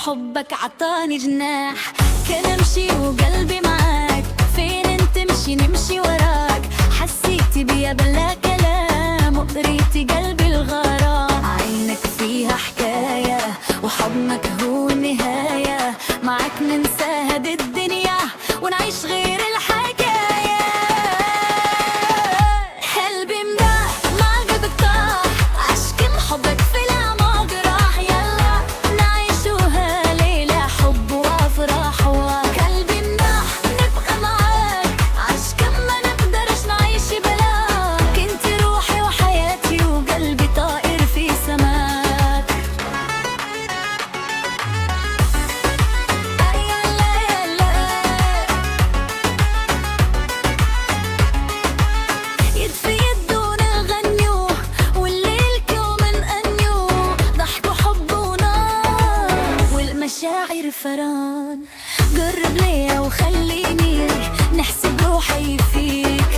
حبك عطاني جناح. كان امشي وقلبي معاك، فين انت تمشي نمشي وراك. حسيتي بيا بلا كلام وقريتي قلبي الغرام. عينك فيها حكاية وحضنك هو النهاية. معك ننسى هاد الدنيا ونعيش غير الحكاية. قلبي مداح مع قلبك طاح، عشق حبك في الأعماق راح. يلا نعيشوها ليلة حب وأفراح. وقلبي مداح نبقى معاك، عشق ما نقدرش نعيش بلاك. انت روحي وحياتي وقلبي طائر في سماك. يدفي يدونا غنيو والليل كومن أنيو. ضحك وحب ونار والمشاعر فران. قرب ليا وخليني نحسب روحي فيك.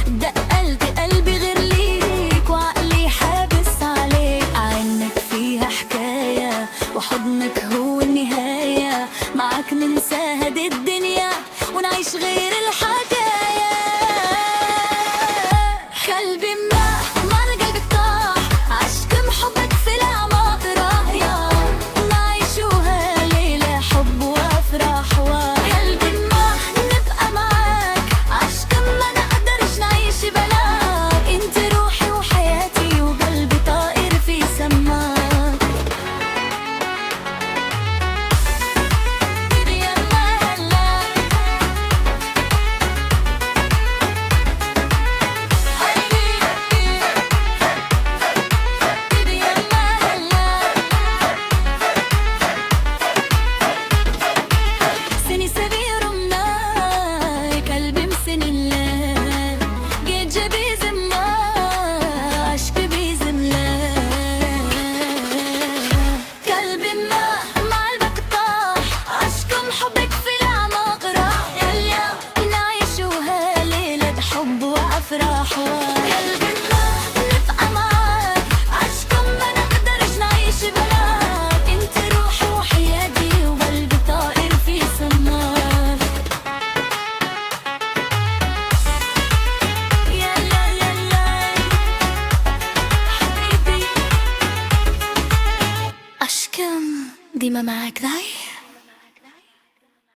دقلت قلبي غير ليك وعقلي حابس عليك. عينك فيها حكاية وحضنك هو النهاية. معك ننسى هاد الدنيا ونعيش غير الحكاية. قلبي مداح مع قلبك طاح، عشق حبك في الأعماق راح. يا نعيشوها ليلة حب وأفراح. وقلبي مداح نبقى معاك، عشق ما نقدرش نعيش بلاك. انت روحي وحياتي وقلبي طائر في سماك. سني سبير مناك قلبي مسنلك. جيت جبي زملاك عشق بيزملاك. قلبي مع قلبك طاح، عشق حبك في الأعماق راح. يلا نعيشوها ليلة حب وأفراح. قلبي نبقى معاك، عشق ما نقدرش نعيش بلاك. انت روحي وحياتي وقلبي طائر في سماك. يلا يلا حبيبي، أشكم ديما معاك ضاي.